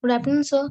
Good afternoon, sir.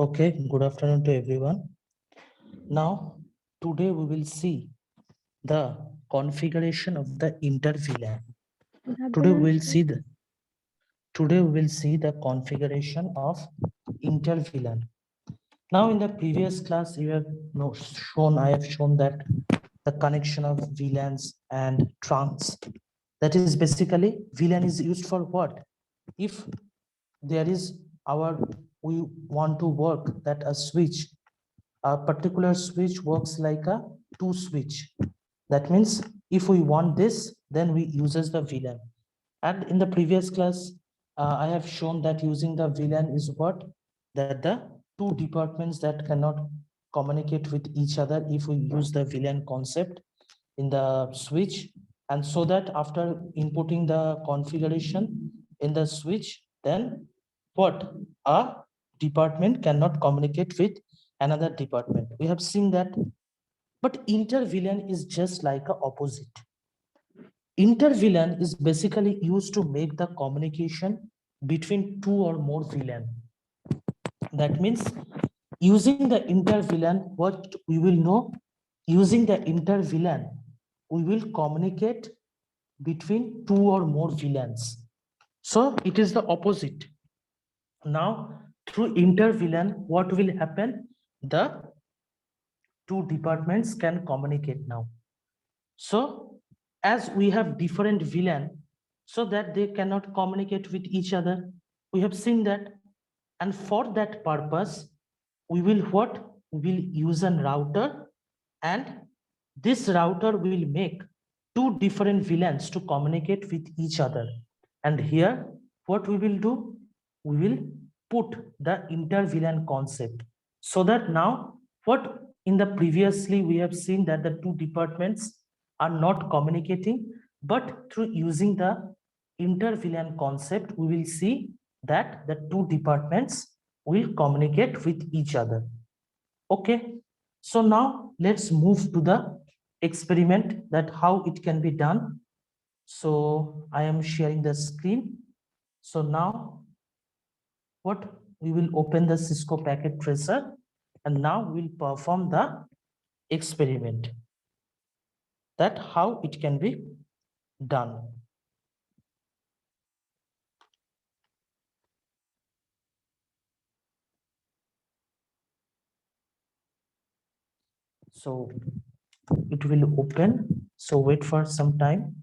Okay, good afternoon to everyone. Now, today we will see the configuration of the inter-VLAN. Good Today we afternoon, will sir. see the configuration of inter-VLAN. Now, in the previous class, you have I have shown that the connection of VLANs and trunks. That is basically VLAN is used for what? If there is we want to work that a particular switch works like a two switch. That means if we want this, then we uses the VLAN. And in the previous class, I have shown that using the VLAN is what? That the two departments that cannot communicate with each other if we use the VLAN concept in the switch. And so that after inputting the configuration in the switch, then what? A department cannot communicate with another department. We have seen that, but inter-VLAN is just like a opposite. Inter-VLAN is basically used to make the communication between two or more VLAN. That means using the inter-VLAN, what we will know, using the inter-VLAN, we will communicate between two or more VLANs. So it is the opposite. Now, through inter-VLAN, what will happen? The two departments can communicate now. So as we have different VLAN, so that they cannot communicate with each other, we have seen that. And for that purpose, we will what? We will use a router, and this router will make two different VLANs to communicate with each other. And here, what we will do? We will put the inter-VLAN concept, so that now what in the previously we have seen that the two departments are not communicating, but through using the inter-VLAN concept, we will see that the two departments will communicate with each other. Okay, so now let's move to the experiment, that how it can be done. So I am sharing the screen. So now what we will open the Cisco Packet Tracer, and now we'll perform the experiment, that how it can be done. So it will open, so wait for some time.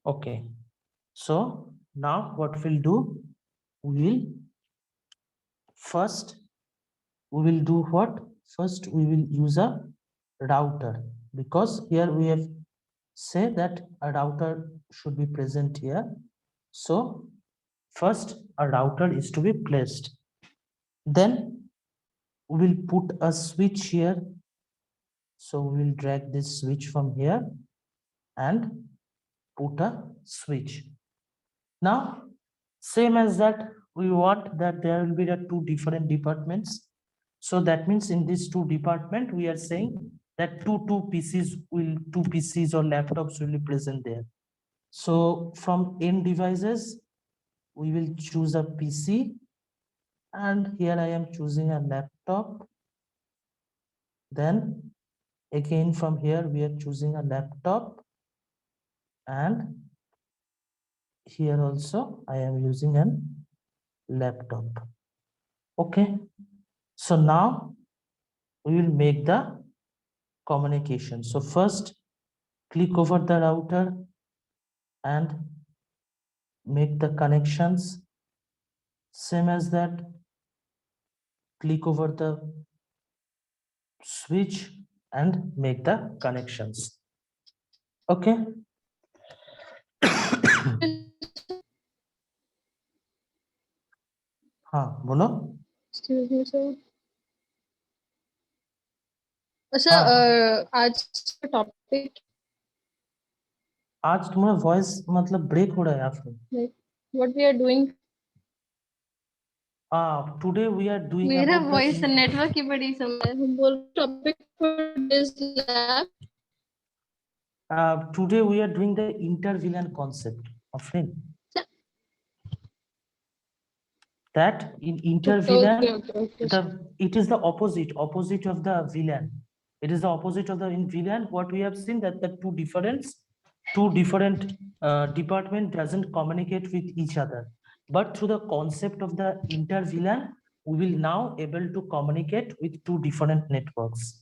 Okay, so now what we'll do, we will first we will do what? First we will use a router, because here we have say that a router should be present here. So first a router is to be placed. Then we will put a switch here. So we will drag this switch from here and put a switch. Now, same as that, we want that there will be the two different departments. So that means in these two department, we are saying that two PCs or laptops will be present there. So from end devices, we will choose a PC, and here I am choosing a laptop. Then again from here we are choosing a laptop, and here also I am using an laptop. Okay, so now we will make the communication. So first click over the router and make the connections. Same as that, click over the switch and make the connections. Okay. हाँ बोलो. Excuse me, sir. अच्छा, हाँ, आज topic आज तुम्हारा voice मतलब break हो रहा है आपको. Like what we are doing. Today we are doing मेरा अबाउट वॉइस द नेटवर्क की बड़ी समस्या है. हम बोल topic for this lab. today we are doing the inter-VLAN concept of friend. That in inter-VLAN, okay. it is the opposite of the VLAN. It is the opposite of the in VLAN. What we have seen that the two different department doesn't communicate with each other. But through the concept of the inter-VLAN, we will now able to communicate with two different networks.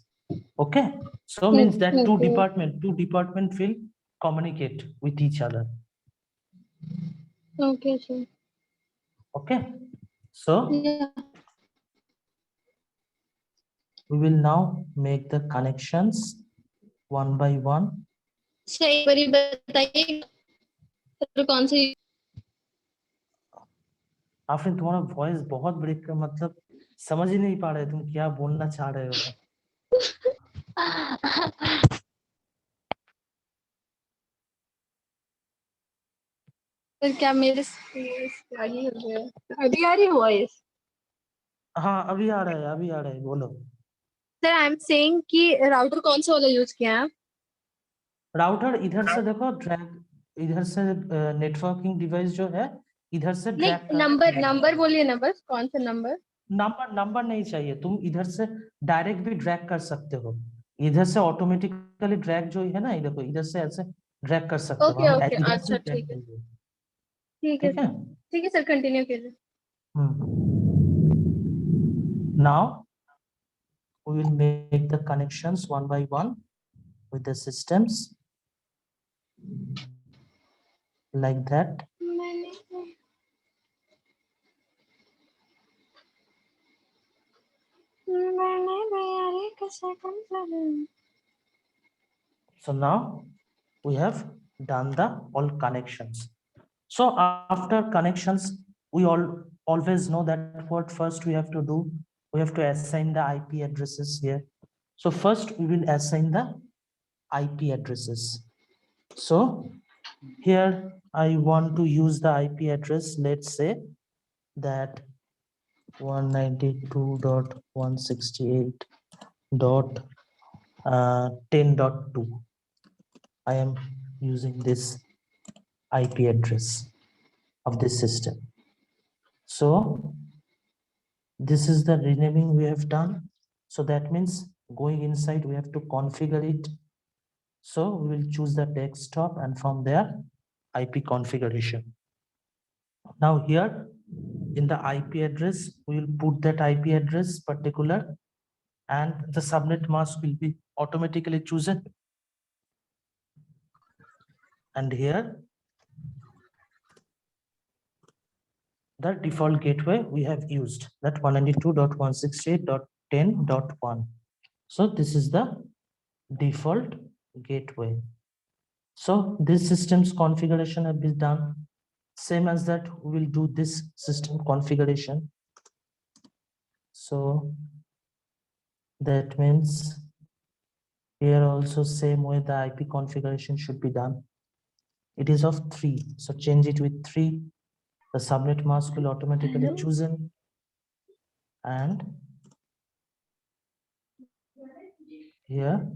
Okay, so means that two department will communicate with each other. Okay sir. Okay, so या we will now make the connections one by one. सही बारी बताइए sir कौन सी. आपने तुम्हारा voice बहुत break का मतलब समझ ही नहीं पा रहे तुम क्या बोलना चाह रहे हो. सर क्या मेरे अभी आ रही है वॉइस. हाँ अभी आ रहा है बोलो. सर आई एम सेइंग कि राउटर कौन सा वाला यूज किया है. राउटर इधर से देखो, ड्रैग इधर से नेटवर्किंग डिवाइस जो है इधर से ड्रैग नहीं, नंबर बोलिए ना, बस कौन सा नंबर. नंबर नहीं चाहिए, तुम इधर से डायरेक्ट भी ड्रैग कर सकते हो. इधर से ऑटोमेटिकली ड्रैग जो है ना, ये देखो इधर से ऐसे ड्रैग कर सकते हो. ओके हम ओके, इधर अच्छा से ड्रैग ठीक है. करेंगे. ठीक है ठीक है. ठीक है सर, कंटिन्यू कीजिए. Now we will make the connections one by one with the systems like that. So now we have done the all connections. So after connections, we all always know that what first we have to do, we have to assign the IP addresses here. So first we will assign the IP addresses. So here I want to use the IP address, let's say that 192.168.10.2. I am using this IP address of this system. So this is the renaming we have done. So that means going inside, we have to configure it. So we will choose the desktop and from there IP configuration. Now here in the IP address, we will put that IP address particular and the subnet mask will be automatically chosen. And here the default gateway we have used, that 192.168.10.1. So this is the default gateway. So this system's configuration has been done. Same as that, we will do this system configuration. So that means here also same way the IP configuration should be done. It is of 3, so change it with 3. The subnet mask will automatically chosen, and here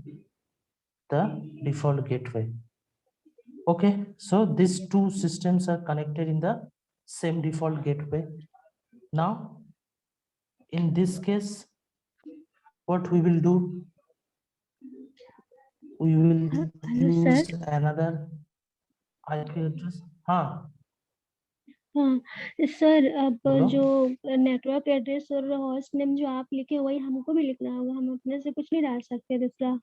the default gateway. Okay, so these two systems are connected in the same default gateway. Now in this case, what we will do, we will use another IP address. हाँ हाँ sir, अब बोलो। जो network address और host name जो आप लिखे वही हमको भी लिखना होगा, हम अपने से कुछ नहीं डाल सकते दूसरा।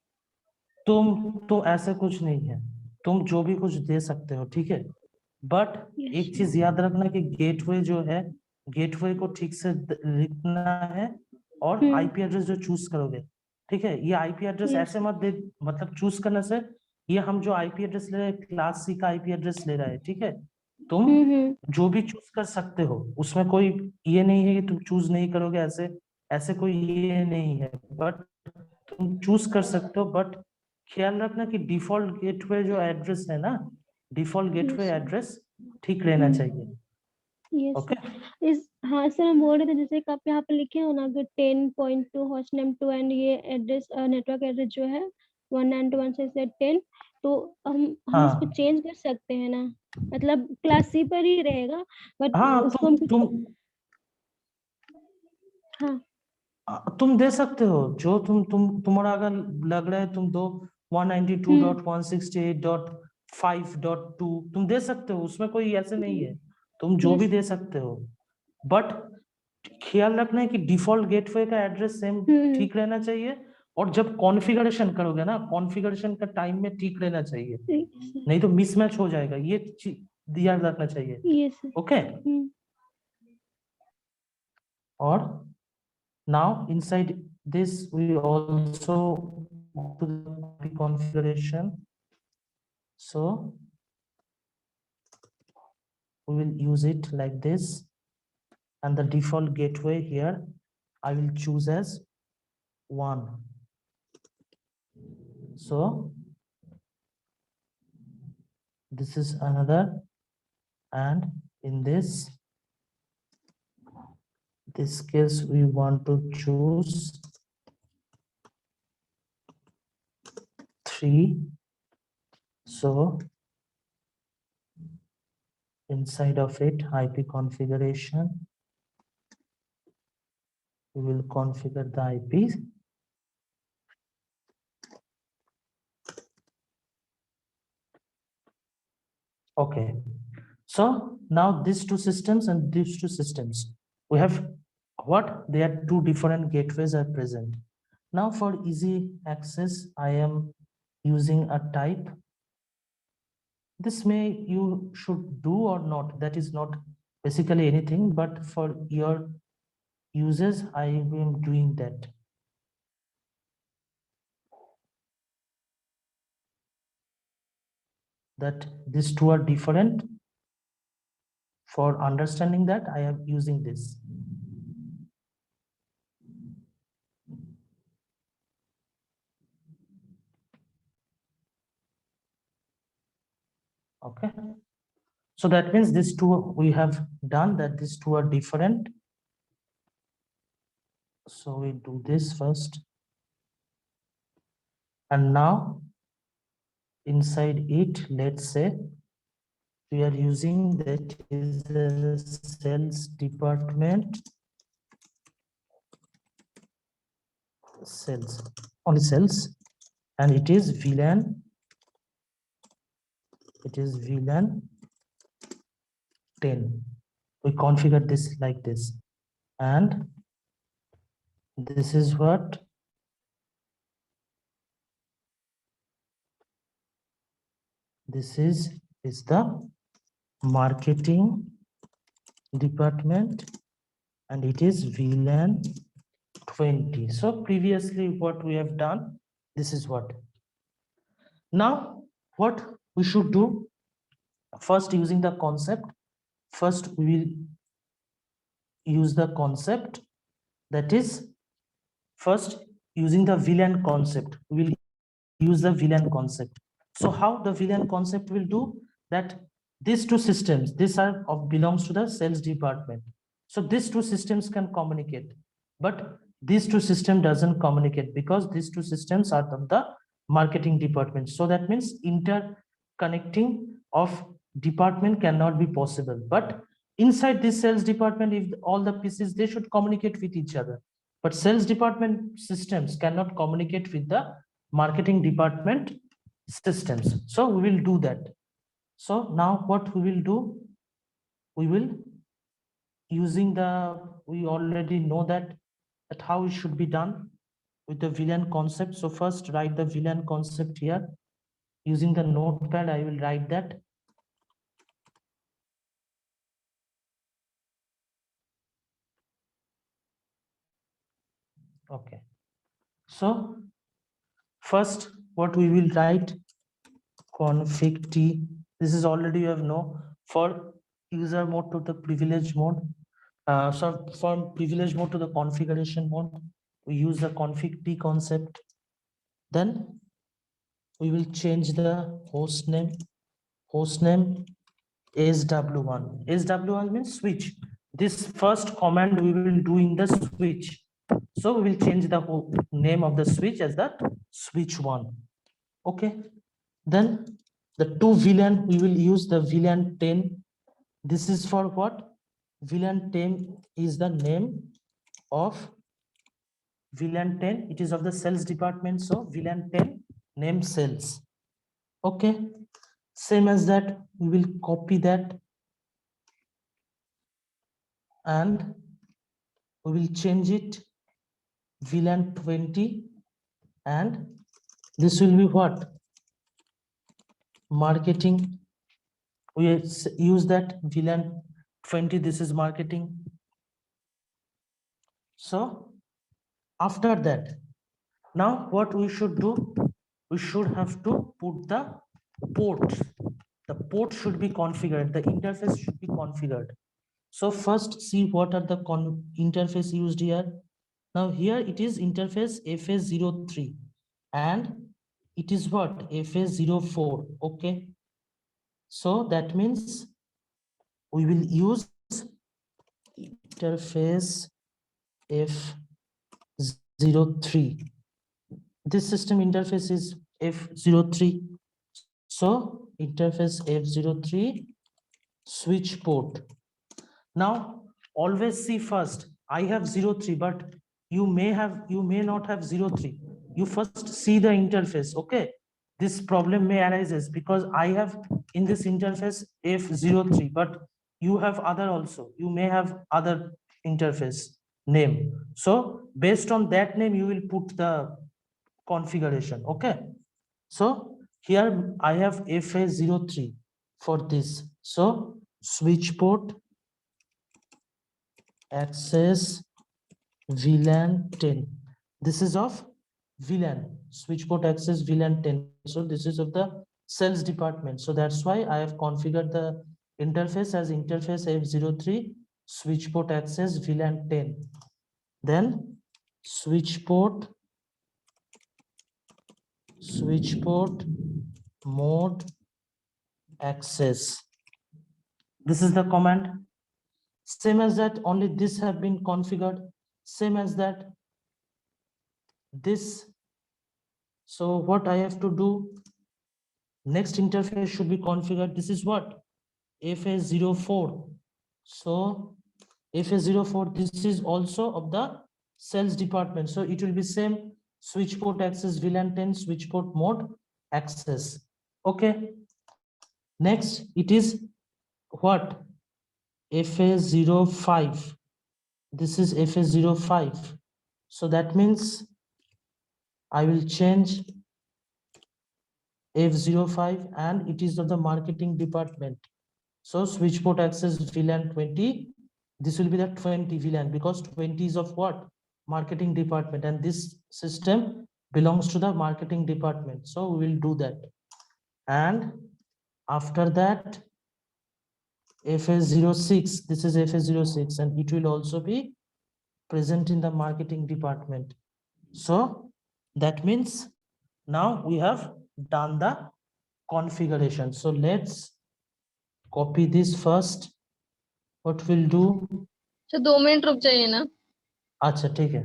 तुम ऐसे कुछ नहीं है, तुम जो भी कुछ दे सकते हो, ठीक है, बट एक चीज याद रखना कि गेटवे जो है, गेटवे को ठीक से लिखना है और आईपी एड्रेस जो चूज करोगे, ठीक है, ये आईपी एड्रेस ऐसे मत दे, मतलब चूज करने से ये हम जो आईपी एड्रेस ले रहे हैं क्लास सी का आईपी एड्रेस ले रहा है, ठीक है, तुम जो भी चूज कर सकते हो, उसमें कोई ये नहीं है कि तुम चूज नहीं करोगे, ऐसे ऐसे कोई ये नहीं है, बट तुम चूज कर सकते हो, बट ख्याल रखना कि डिफॉल्ट गेटवे जो एड्रेस है ना, डिफॉल्ट गेटवे एड्रेस ठीक रहना चाहिए। ओके इस हाँ सर, हम बोल रहे थे जैसे कि आप यहाँ पे लिखे हो ना कि 10.2 होस्ट नेम 2 एंड ये एड्रेस नेटवर्क एड्रेस जो है 192.168.10, तो हम इसको चेंज कर सकते हैं ना, मतलब क्लास सी पर ही रहेगा, बट उसको हम तुम दे सकते हो जो तुम्हारा अगर लग रहा है तुम दो 192.168.5.2 तुम दे सकते हो, उसमें कोई ऐसे नहीं है, तुम जो भी दे सकते हो, बट ख्याल रखना है कि डिफॉल्ट गेटवे का एड्रेस सेम ठीक रहना चाहिए, और जब कॉन्फ़िगरेशन करोगे ना, कॉन्फ़िगरेशन का टाइम में ठीक रहना चाहिए, नहीं तो मिसमैच हो जाएगा, ये याद रखना चाहिए। ओके, और now inside this we also do the configuration, so we will use it like this, and the default gateway here I will choose as 1. So this is another, and in this case we want to choose 3. So inside of it IP configuration, we will configure the IPs. Okay, so now these two systems and these two systems, we have what, they are two different gateways are present. Now for easy access I am using a type. This may you should do or not, that is not basically anything, but for your users I am doing that. that these two are different. For understanding that, I am using this. Okay. So that means these two we have done that these two are different. So we do this first. And now inside it, let's say we are using that is the sales department, sales, only sales, and it is VLAN. It is VLAN 10. We configure this like this, and this is what this is the marketing department, and it is VLAN 20. So previously what we have done, this is what. Now what we should do, first using the concept, first we will use the concept, that is first using the VLAN concept, we will use the VLAN concept. So how the VLAN concept will do that, these two systems, these are belongs to the sales department. So these two systems can communicate, but these two system doesn't communicate because these two systems are of the marketing department. So that means interconnecting of department cannot be possible. But inside this sales department, if all the pieces, they should communicate with each other. But sales department systems cannot communicate with the marketing department systems. So we will do that. So now what we will do, we will using the, we already know that how it should be done with the VLAN concept. So first write the VLAN concept here. Using the notepad, I will write that. Okay. So first what we will write, config T. This is already you have know, for user mode to the privilege mode. So from privilege mode to the configuration mode, we use the config T concept. Then we will change the host name SW1. SW1 means switch. This first command we will do in the switch. So we will change the whole name of the switch as that switch 1. Okay. Then the two VLAN, we will use the VLAN 10. This is for what? VLAN 10 is the name of VLAN 10. It is of the sales department. So VLAN 10 name sales. Okay. Same as that, we will copy that and we will change it VLAN 20, and this will be what? Marketing. We use that VLAN 20, this is marketing. So after that, now what we should do, we should have to put the ports. The port should be configured, the interface should be configured. So first see what are the interface used here. Now here it is interface FA03 and it is what? FA04. Okay. So that means we will use interface F03. This system interface is F03. So interface F03 switch port. Now always see first, I have 03, but you may not have 03. You first see the interface. Okay. This problem may arises because I have in this interface F03, but you have other also. You may have other interface name. So based on that name, you will put the configuration. Okay. So here I have FA03 for this. So switch port access VLAN 10. This is of VLAN, switch port access VLAN 10. So this is of the sales department. So that's why I have configured the interface as interface F03 switch port access VLAN 10. Then switch port mode access. This is the command. Same as that, only this have been configured. Same as that. This. So what I have to do? Next interface should be configured. This is what? FA04. So FA04, this is also of the sales department. So it will be same switch port access VLAN 10 switch port mode access. Okay. Next, it is what? FA05. This is FA05. So that means I will change F05 and it is of the marketing department. So switch port access VLAN 20. This will be the 20 VLAN because 20 is of what? Marketing department, and this system belongs to the marketing department. So we will do that. And after that, FA06, this is FA06, and it will also be present in the marketing department. So that means now we have done the configuration. So let's copy this first. What we'll do? तो 2 minute रुक जाइए ना. अच्छा ठीक है.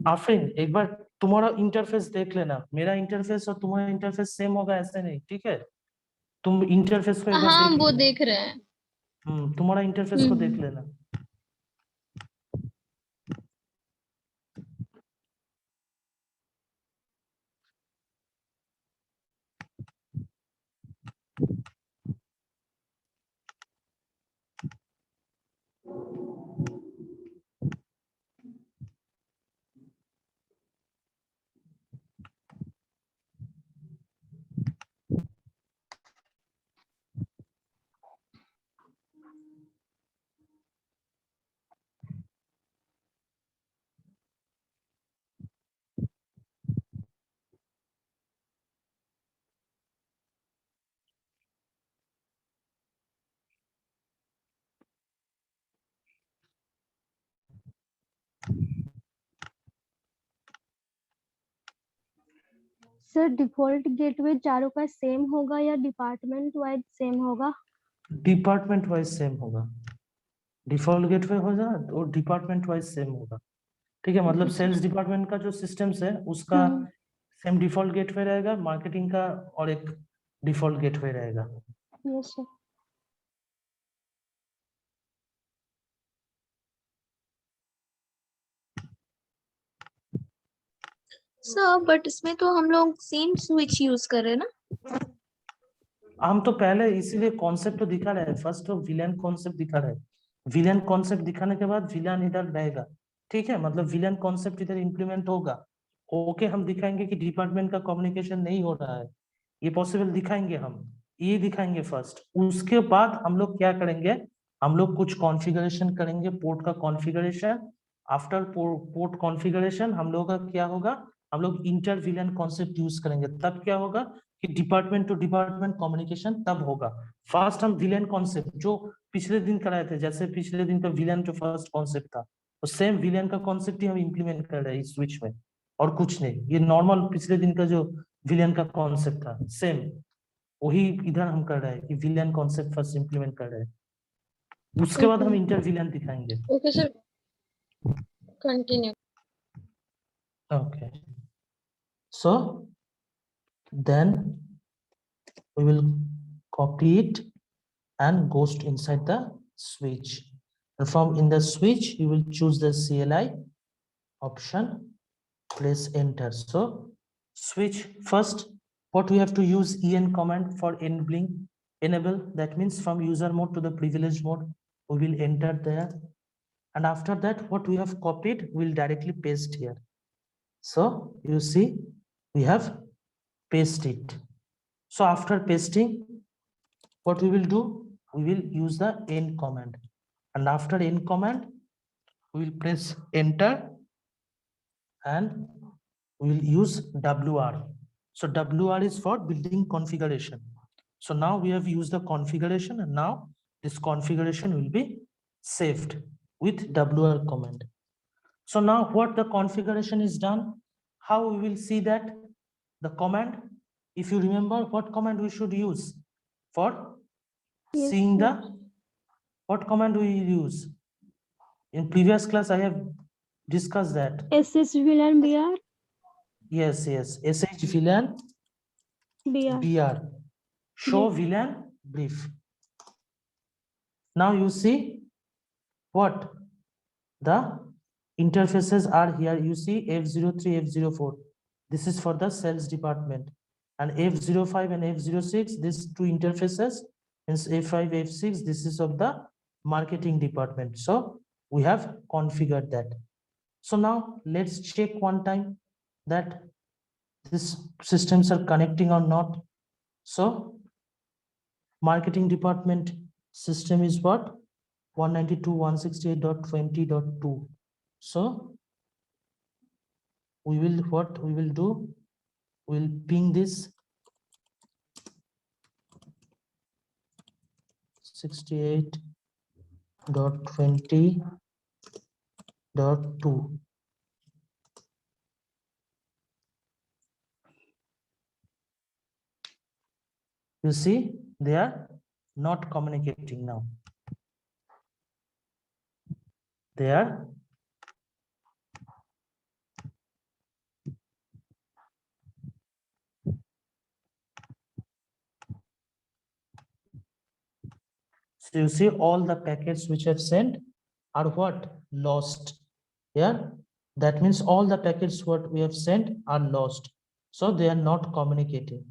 आफरीन, एक बार तुम्हारा interface देख लेना. मेरा इंटरफेस और तुम्हारा इंटरफेस सेम होगा ऐसे नहीं, ठीक है? तुम इंटरफेस को एक बार हाँ, देख वो लेना. देख रहे हैं. तुम्हारा इंटरफेस को देख लेना. सर डिफॉल्ट गेटवे चारों का सेम होगा या डिपार्टमेंट वाइज सेम होगा? डिपार्टमेंट वाइज सेम होगा. डिफॉल्ट गेटवे होगा और डिपार्टमेंट वाइज सेम होगा. ठीक है, मतलब सेल्स डिपार्टमेंट का जो सिस्टम्स है उसका सेम डिफॉल्ट गेटवे रहेगा, मार्केटिंग का और एक डिफॉल्ट गेटवे रहेगा. Yes sir. सर बट इसमें तो हम लोग सेम स्विच यूज कर रहे हैं ना. हम तो पहले इसीलिए कॉन्सेप्ट तो दिखा रहे हैं. फर्स्ट तो विलेन कॉन्सेप्ट दिखा रहे हैं. विलेन कॉन्सेप्ट दिखाने के बाद विलेन इधर रहेगा. ठीक है, मतलब विलेन कॉन्सेप्ट इधर इंप्लीमेंट होगा. ओके, हम दिखाएंगे कि डिपार्टमेंट का कम्युनिकेशन नहीं हो रहा है, ये पॉसिबल दिखाएंगे. हम ये दिखाएंगे फर्स्ट. उसके बाद हम लोग क्या करेंगे? हम लोग कुछ कॉन्फ़िगरेशन करेंगे, पोर्ट का कॉन्फ़िगरेशन. आफ्टर पोर्ट कॉन्फ़िगरेशन हम लोग का क्या होगा? हम लोग इंटर विलेन कॉन्सेप्ट यूज करेंगे. तब क्या होगा कि डिपार्टमेंट टू डिपार्टमेंट कम्युनिकेशन तब होगा. फर्स्ट हम विलेन कॉन्सेप्ट जो पिछले दिन कराए थे, जैसे पिछले दिन का विलेन जो फर्स्ट कॉन्सेप्ट था, तो सेम विलेन का कॉन्सेप्ट ही हम इंप्लीमेंट कर रहे हैं इस स्विच में, और कुछ नहीं. ये नॉर्मल पिछले दिन का जो विलेन का कॉन्सेप्ट था सेम वही इधर हम कर रहे हैं कि विलेन कॉन्सेप्ट फर्स्ट इंप्लीमेंट कर रहे हैं. उसके बाद हम इंटर विलेन दिखाएंगे. Okay sir, continue. Okay. So then we will copy it and ghost inside the switch. And from in the switch, you will choose the CLI option, press enter. So switch first, what we have to use en command for enable. That means from user mode to the privilege mode, we will enter there. And after that, what we have copied, we'll directly paste here. So you see, we have pasted it. So after pasting, what we will do? We will use the end command. And after end command, we will press enter and we will use WR. So WR is for building configuration. So now we have used the configuration, and now this configuration will be saved with WR command. So now what the configuration is done, how we will see that the command, if you remember what command we should use for Yes, seeing sir. the, what command we use? In previous class I have discussed that. SS VLAN BR, Yes, sh VLAN BR. BR, show Brief. VLAN brief. Now you see what the interfaces are here. You see F03, F04. This is for the sales department, and F05 and F06, these two interfaces, means F5, F6, this is of the marketing department. So we have configured that. So now let's check one time that these systems are connecting or not. So marketing department system is what? 192.168.20.2. So we will, what we will do, we'll ping this 68.20.2. You see, they are not communicating now. They are so you see all the packets which I've sent are what? Lost. Yeah, that means all the packets what we have sent are lost. So they are not communicating.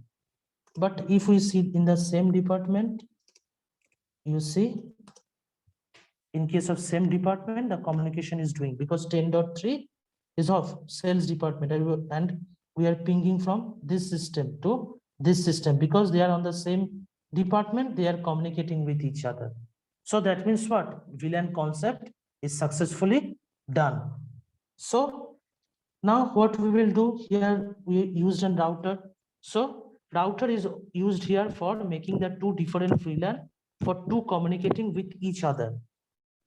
But if we see in the same department, you see, in case of same department, the communication is doing, because 10.3 is of sales department, and we are pinging from this system to this system, because they are on the same department, they are communicating with each other. So that means what? VLAN concept is successfully done. So now what we will do here, we used a router. So router is used here for making the two different VLAN for two communicating with each other.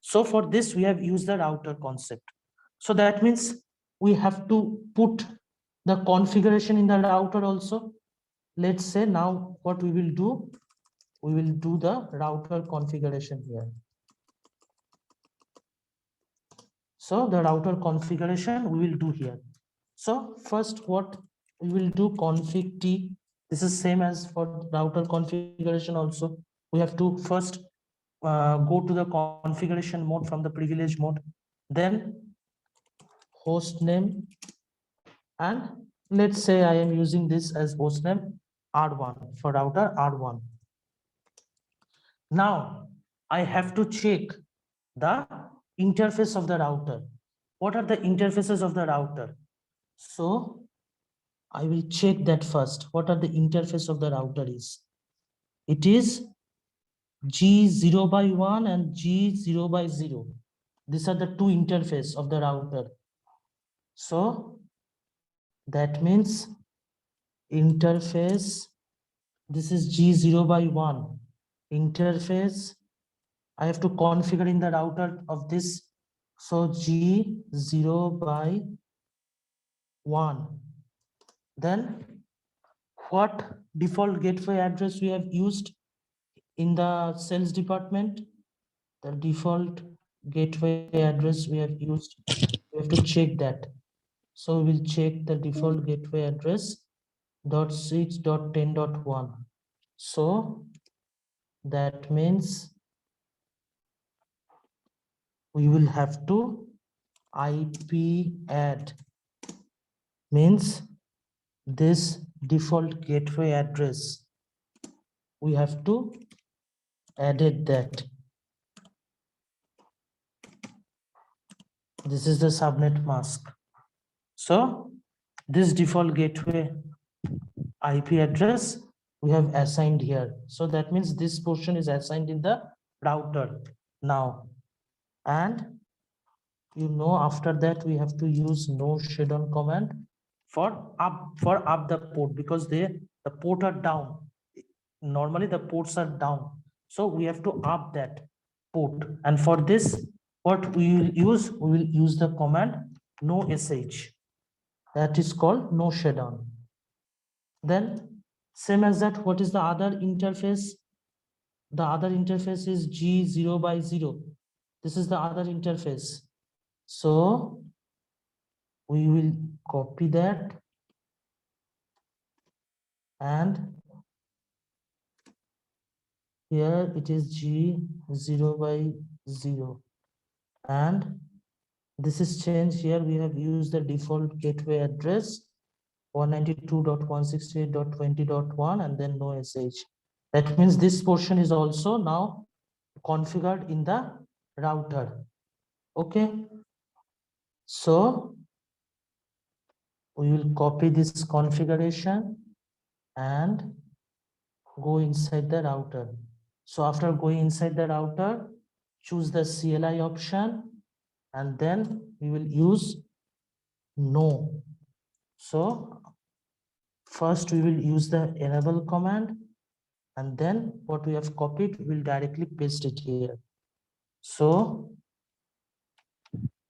So for this, we have used the router concept. So that means we have to put the configuration in the router also. Let's say now what we will do the router configuration here. So the router configuration we will do here. So first what we will do, config T. This is same as for router configuration also. We have to first go to the configuration mode from the privilege mode, then host name, and let's say I am using this as host name R1 for router R1. Now I have to check the interface of the router. What are the interfaces of the router? So I will check that first. What are the interface of the router is? It is G0/1 and G0/0. These are the two interface of the router. So that means interface, this is G0/1. Interface, I have to configure in the router of this. So G0/1. Then what default gateway address we have used in the sales department? The default gateway address we have used, we have to check that. So we'll check the default gateway address .6.10.1. So that means we will have to IP add, means this default gateway address, we have to added that. This is the subnet mask. So this default gateway IP address we have assigned here. So that means this portion is assigned in the router now. And you know, after that we have to use no shutdown command for up the port, because the port are down. Normally the ports are down, so we have to up that port. And for this, what we will use the command no sh. That is called no shutdown. Then same as that, what is the other interface? The other interface is G0x0. This is the other interface. So we will copy that and here it is G0x0, and this is changed. Here we have used the default gateway address 192.168.20.1 and then no sh. That means this portion is also now configured in the router. Okay, so we will copy this configuration and go inside the router. So after going inside the router, choose the CLI option and then we will use no. So first we will use the enable command, and then what we have copied, we'll directly paste it here. So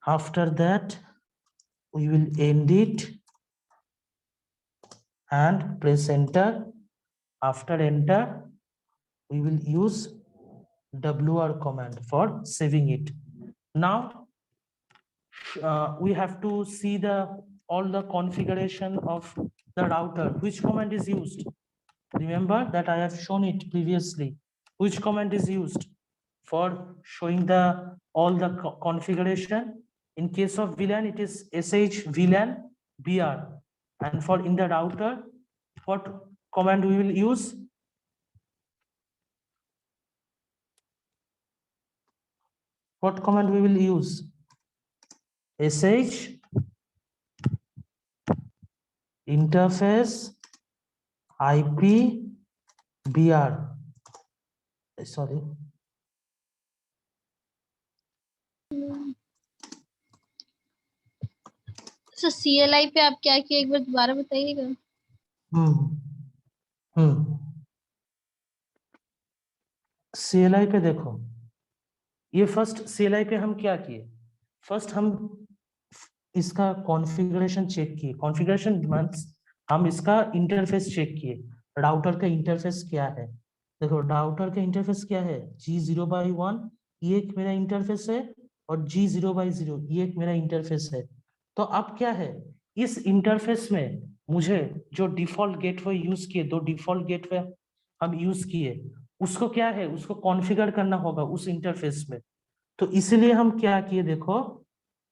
after that, we will end it and press enter. After enter, we will use WR command for saving it. Now we have to see all the configuration of the router. Which command is used? Remember that I have shown it previously. Which command is used for showing all the configuration? In case of VLAN, it is sh VLAN BR. And for in the router, what command we will use? What command we will use? sh interface IP BR. Sorry. Sir CLI पे आप क्या किए एक बार दोबारा बताइएगा। CLI पे देखो, ये फर्स्ट CLI पे हम क्या किए? फर्स्ट हम इसका कॉन्फ़िगरेशन चेक किए। कॉन्फ़िगरेशन मींस हम इसका इंटरफेस चेक किए। राउटर का इंटरफेस क्या है? देखो राउटर का इंटरफेस क्या है? G0x1 ये एक मेरा इंटरफेस है और G0x0 ये एक मेरा इंटरफेस है। तो अब क्या है, इस इंटरफेस में मुझे जो डिफॉल्ट गेटवे यूज किए, 2 डिफॉल्ट गेटवे हम यूज किए, उसको क्या है, उसको कॉन्फ़िगर करना होगा उस इंटरफेस में। तो इसलिए हम क्या किए, देखो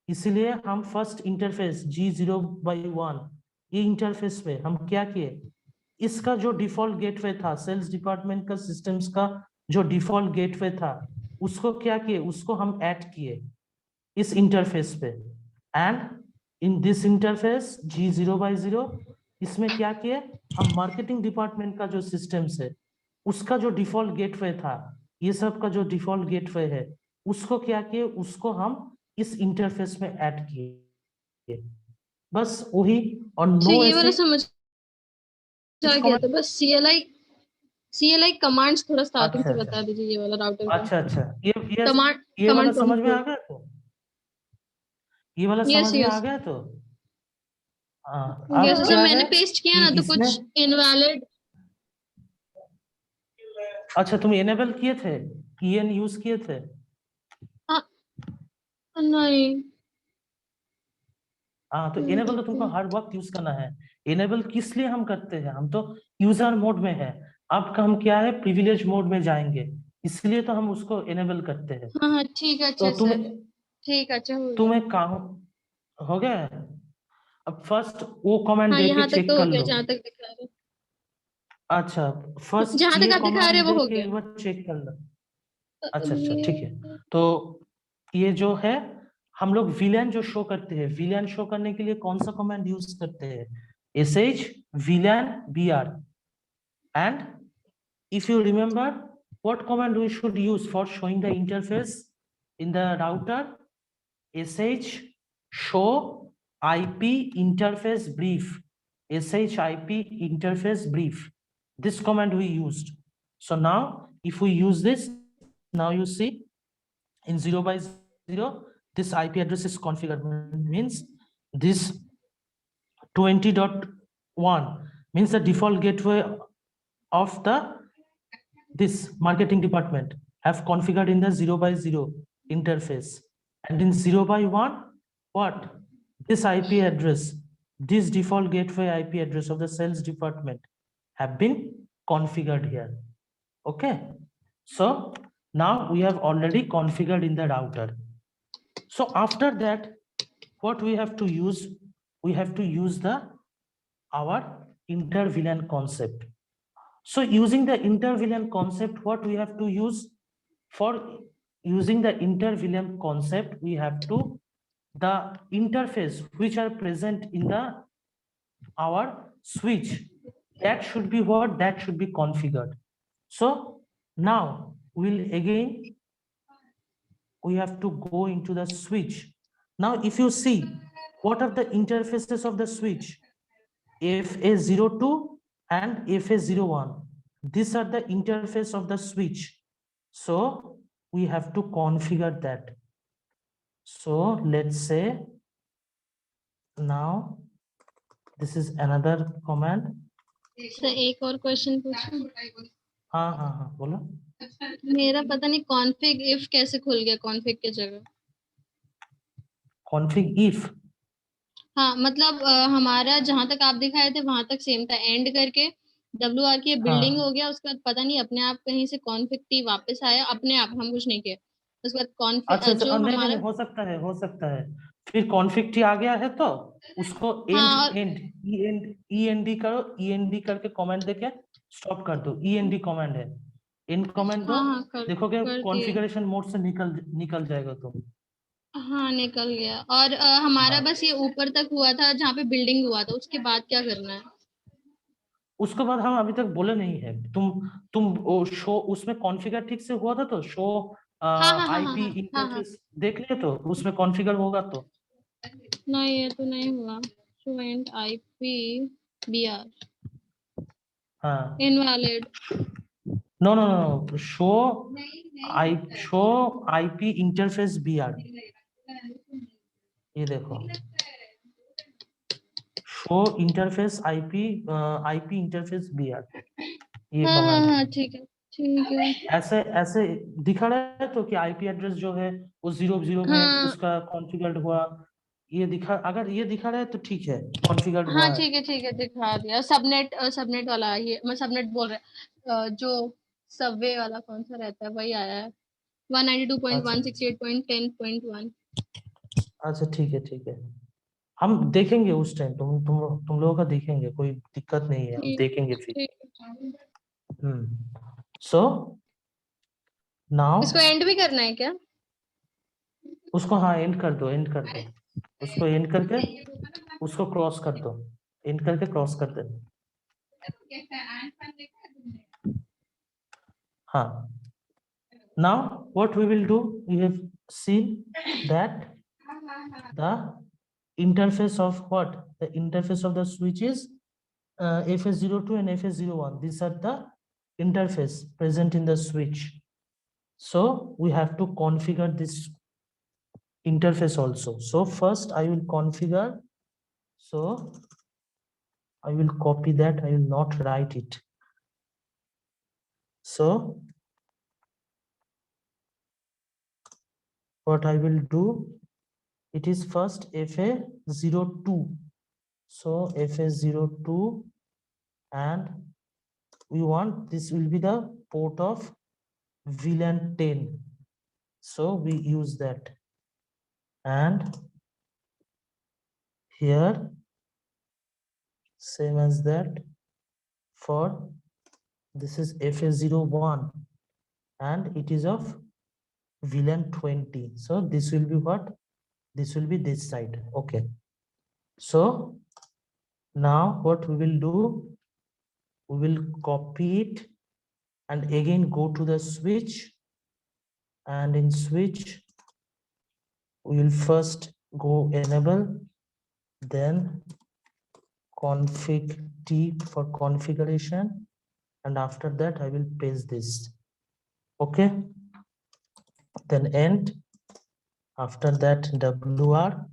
इसलिए हम फर्स्ट इंटरफेस G0x1 ये इंटरफेस में हम क्या किए, इसका जो डिफॉल्ट गेटवे था, सेल्स डिपार्टमेंट का सिस्टम्स का जो डिफॉल्ट गेटवे था, उसको क्या किए, उसको हम ऐड किए इस इंटरफेस पे। And in this interface G0x0 इसमें क्या किए, हम मार्केटिंग डिपार्टमेंट का जो सिस्टम्स है उसका जो डिफॉल्ट गेटवे था, ये सब का जो डिफॉल्ट गेटवे है, उसको क्या किए, उसको हम इस इंटरफेस में ऐड किए। बस वही। और नो ये वाला ऐसे समझ आ गया था। बस CLI कमांड्स थोड़ा स्टार्टिंग से बता दीजिए ये वाला राउटर का। अच्छा कमांड ये वाला समझ में कमांड आ गया? तो ये वाला समझ में आ गया? तो अब जैसे क्या मैंने है पेस्ट किया ना कि तो कुछ इसमें इनवैलिड। अच्छा तुम एनेबल किए थे, EN यूज किए थे? नहीं। हाँ तो एनेबल तो तुमको हर वक्त यूज करना है। एनेबल किस लिए हम करते हैं, हम तो यूजर मोड में है। अब का हम क्या है, प्रिविलेज मोड में जाएंगे, इसलिए तो हम उसको एनेबल करते हैं। हाँ ठीक है। तो अच्छा सर, ठीक है। अच्छा हो गया। तुम्हें काम हो गया है? अब फर्स्ट वो कमेंट हाँ दे के यहाँ तक चेक तो कर हो गया लो। जहाँ तक दिखा रहे। अच्छा फर्स्ट जहाँ ये तक आप दिखा रहे कमेंट वो दे हो के गया। एक बार चेक कर लो। अच्छा ठीक है। तो ये जो है, हम लोग VLAN जो शो करते हैं, VLAN शो करने के लिए कौन सा कमांड यूज करते हैं? sh VLAN BR। and if you remember, what command we should use for showing the interface in the router? sh show IP interface brief, ship interface brief. This command we used. So now if we use this, now you see in 0 by 0, this IP address is configured, means this 20.1 means the default gateway of the this marketing department have configured in the 0 by 0 interface, and in 0 by 1 what this IP address, this default gateway IP address of the sales department have been configured here. Okay, so now we have already configured in the router. So after that, what we have to use, we have to use the our inter-VLAN concept. So using the inter-VLAN concept, what we have to use for using the inter-VLAN concept, we have to the interface which are present in the our switch, that should be what, that should be configured. So now we'll again we have to go into the switch. Now if you see what are the interfaces of the switch, FA02 and FA01, these are the interface of the switch, so we have to configure that. So let's say now this is another command. Sir एक और question पूछूं? हाँ हाँ हाँ बोलो। मेरा पता नहीं कॉन्फिग इफ कैसे खुल गया कॉन्फिग की जगह। कॉन्फिग इफ, हाँ मतलब हमारा जहां तक आप दिखाए थे वहां तक सेम था, एंड करके WR की बिल्डिंग हो गया, उसके बाद पता नहीं अपने आप कहीं से कॉन्फिग टी वापस आया, अपने आप, हम कुछ नहीं किए। उसके बाद कॉन्फिग अच्छा जो नहीं, हमारा नहीं, हो सकता है फिर कॉन्फिग टी आ गया है तो उसको हाँ, END करो, END करके कमेंट देके स्टॉप कर दो, END कमांड है, एंड कमेंट दो, हाँ देखोगे कर दिए। कॉन्फ़िगरेशन मोड से निकल जाएगा तुम। हाँ निकल गया। और हमारा हाँ। बस ये ऊपर तक हुआ था जहाँ पे बिल्डिंग हुआ था, उसके बाद क्या करना है? उसके बाद हम अभी तक बोले नहीं है, तुम शो उसमें कॉन्फ़िगर ठीक से हुआ था तो शो आईपी इंटरफेस देख लिए तो उसमें कॉन्फ़िगर होगा तो। नहीं ये तो नहीं हुआ। शो एंड IP BR हाँ invalid. No show IP interface BR, ये देखो show interface IP interface BR, ये कमांड है। ठीक है। ऐसे दिखा रहा है तो कि आईपी एड्रेस जो है वो 0 में उसका कॉन्फ़िगर्ड हुआ, ये दिखा, अगर ये दिखा रहा है तो ठीक है, कॉन्फ़िगर्ड हुआ है। ठीक है दिखा दिया। सबनेट वाला, ये मैं सबनेट बोल रहा है, जो सबवे वाला कौन सा रहता है वही आया है, 192.168.10.1। अच्छा ठीक है, हम देखेंगे उस टाइम, तुम लोगों का देखेंगे, कोई दिक्कत नहीं है, हम देखेंगे फिर। सो नाउ इसको एंड भी करना है क्या? उसको हाँ एंड कर दो, उसको एंड करके उसको क्रॉस कर दो, एंड करके क्रॉस कर दे। हाँ, now what we will do, we have seen that the interface of what, the interface of the switch is FS02 and FS01. These are the interface present in the switch. So we have to configure this interface also. So first I will configure. So I will copy that, I will not write it. So what I will do, it is first FA02. So FA02, and we want this will be the port of VLAN 10. So we use that. And here, same as that, for this is FA01 and it is of VLAN 20. So this will be what? This will be this side. Okay. So now what we will do, we will copy it and again go to the switch, and in switch we will first go enable then config T for configuration, and after that I will paste this. Okay, then end. After that WR